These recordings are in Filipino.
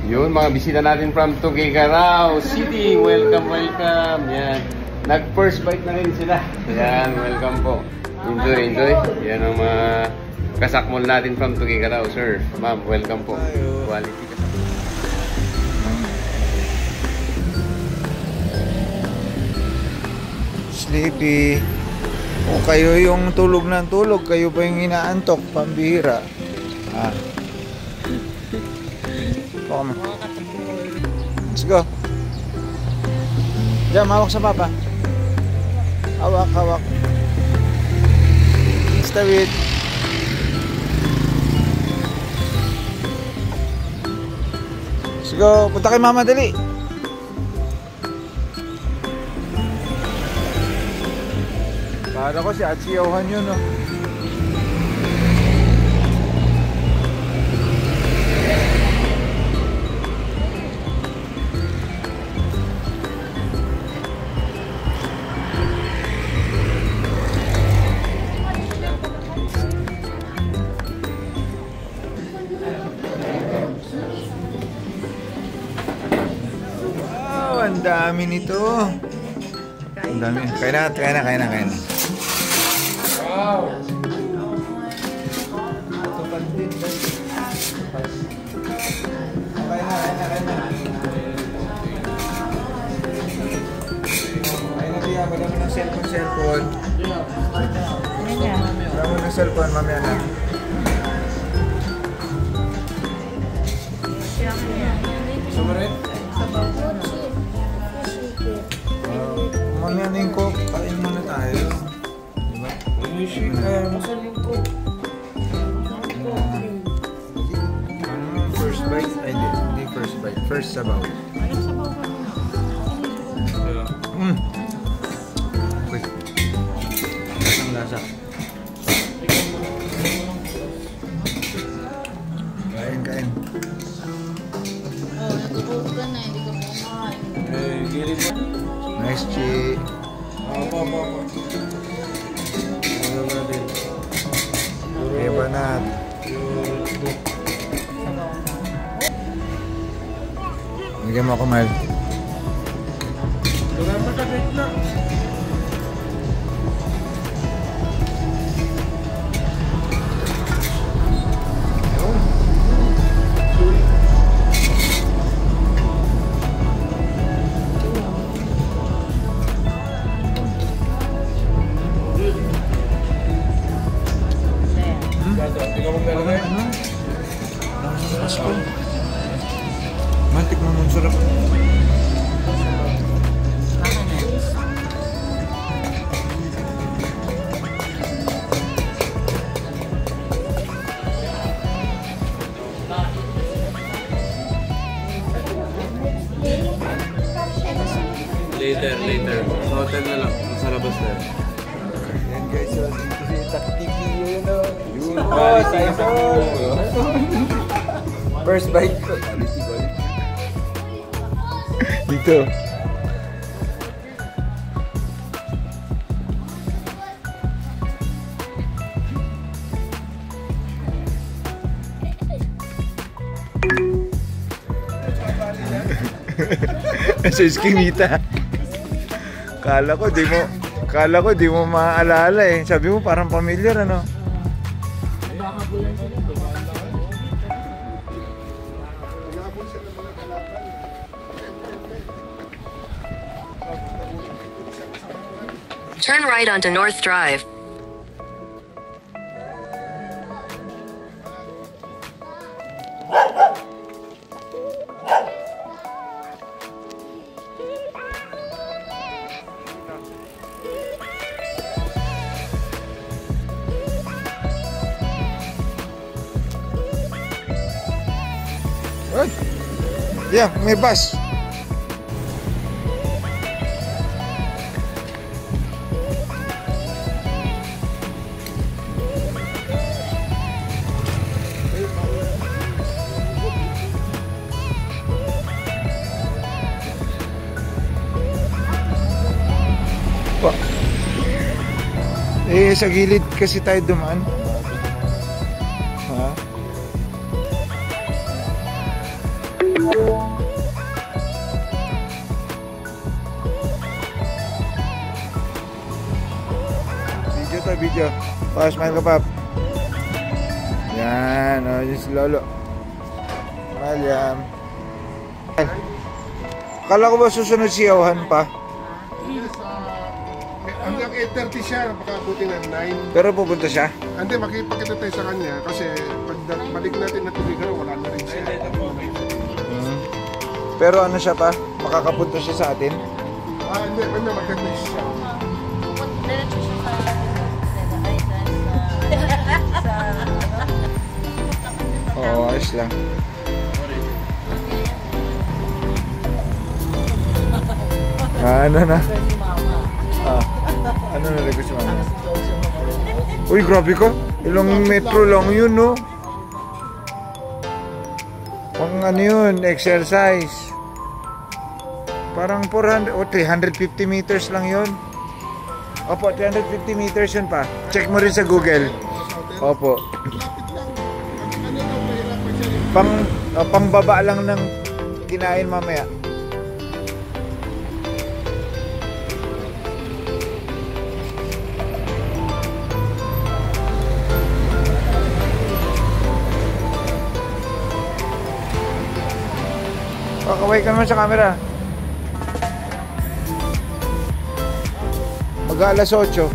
Yun, mga bisita natin from Tuguegarao City. Welcome, welcome. Yan. Nag-first bite na rin sila. Yan, welcome po. Enjoy, enjoy. Yan ang mga kasakmol natin from Tuguegarao, sir. Ma'am, welcome po. Quality ka. Sleepy. Kung kayo yung tulog ng tulog, kayo pa yung inaantok, pambihira. Ah. Come on. Let's go. Diyan, hawak sa papa. Hawak, hawak. Stawid. Let's go. Punta kay mama, dali. Kala ko si Atsiyawan yun, no? Wow, ang dami nito. Ang dami. Kaya na. Wow! Ito pandit. Kaya na. Kaya na, wala mo ng cellphone. Wala mo ng cellphone, mamaya na. Sumarit? Mamaya na yung coke. Kain muna tayo. Masal yung coke. First bite? Ay, hindi first bite. First sabaw. Anong sabaw ka? Wait. Lasang lasa. Kain. Oh, natutulog ka na. Hindi ka kumakain. Nice, Chi. Apa. Kaya banat. Bigyan mo ako, Mal. Mantik mo nun, sarap. Later. Sa hotel na lang. Sa labas na. Yan guys, so dito si Taktiki yun, no? Yun, quality ka. First bite ko. Dito. Sa iskinita. Kala ko di mo maaalala eh. Sabi mo parang familiar, ano? Turn right onto North Drive. What? Yeah, may bus. Eh, sa gilid kasi tayo dumaan. Ha? video. Smile ka, Pap. Yan, yun si Lolo. Smile yan. Akala ko ba susunod si Johan pa? Hanggang 8:30 siya, makabuti ng 9. Pero pupunta siya? Hindi, makipagkita tayo sa kanya kasi pag balik natin na Tugigaw, wala na rin siya. Pero ano siya pa? Makakapunta siya sa atin? Hindi, magka-text siya. Diretso siya sa... Oo, ayos lang. Ano na? Ano na rin si Mama? Uy, grabe ka. Ilang metro lang yun, no? Pang ano yun, exercise. Parang 400 o 350 meters lang yun. Opo, 350 meters yun pa. Check mo rin sa Google. Opo. Pangbaba lang ng kinain mamaya. Kaway ka naman sa camera. Mag-alas 8.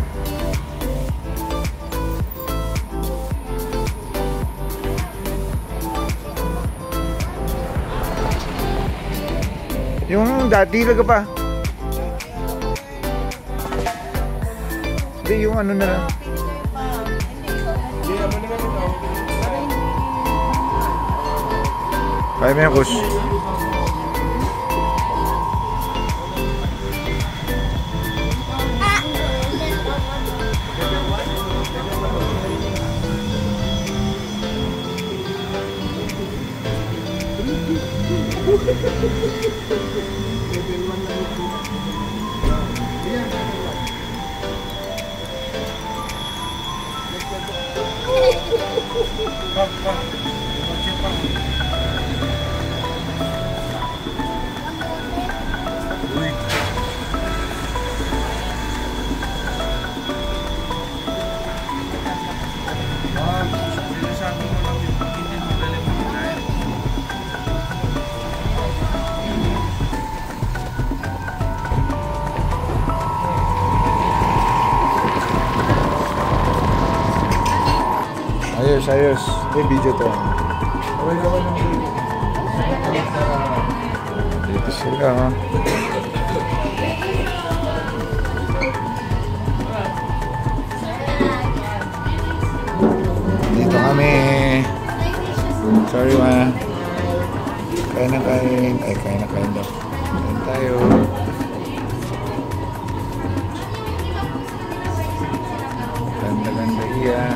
Yung dati laga pa. Hindi, yung ano na lang. Kaya mo yung kus. Ayos. May video to. Dito sila, ha? Dito kami. Sorry, ma. Kain na kain. Ay, kain na kain daw. Kain tayo. Ganda-ganda iya.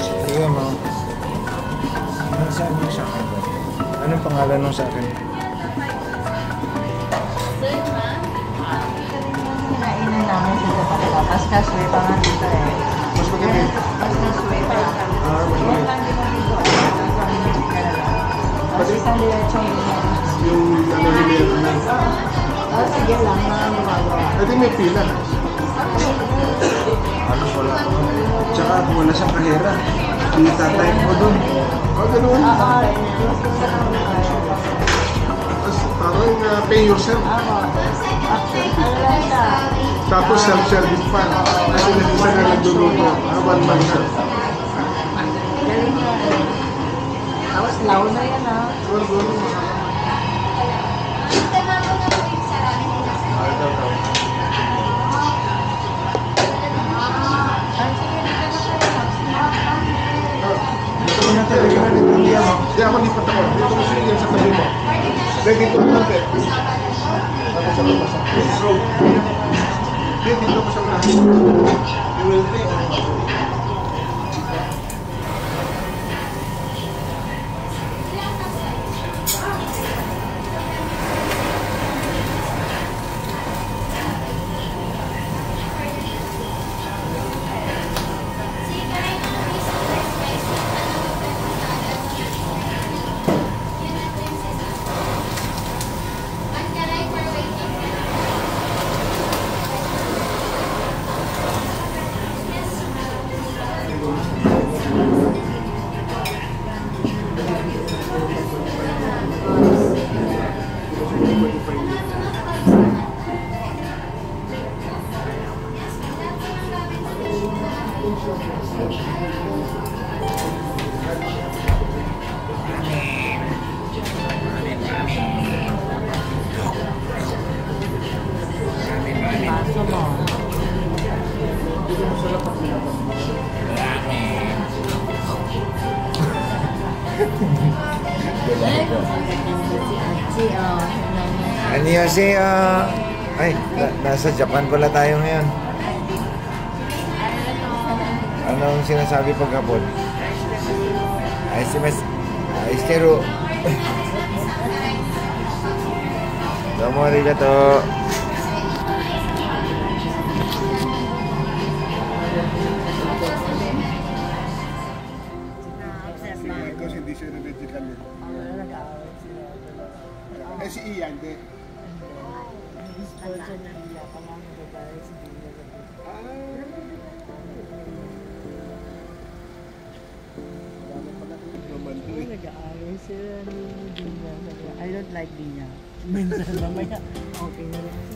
Sige, ma. Ano sabi mo sa akin? Anong pangalan mo sa akin? Kinainan namin dito pa ito. Pascasway pa nga dito eh. Mas maganda. Pascasway pa nga. Mas Huwag maganda. lang dito dito. Tapos isang diretsong dito. Yung ano nila na. Sige lang, mga gumagawa. Pwede may pila. Ano wala ko? Tsaka wala siyang kahera. Kita-type mo dun. Ganun. Oo. Tapos parang pay yourself. Ano lang siya? Tapos self-service pa. Kasi isa na nagluluto. One man serve. Galing nga eh. Tapos law na yan ah. Hindi ako lipat ako. Dito ko siya sa tabi mo. Dito ko konti. Tapos sa lumasa. Dito ko sa unahan. You will take. Paso mo. Si Annyeonghaseyo. Ay, nasa Japan pala tayo ngayon. Anong sinasabi pagkapon? Ay, si Mas... Ay, Stero. Domo arigato. Si Marcos, hindi siya medical yun. Eh, si Ian, di. Nag-aaway sila ni Dina. I don't like Dina. Minsan mamaya, okay na lang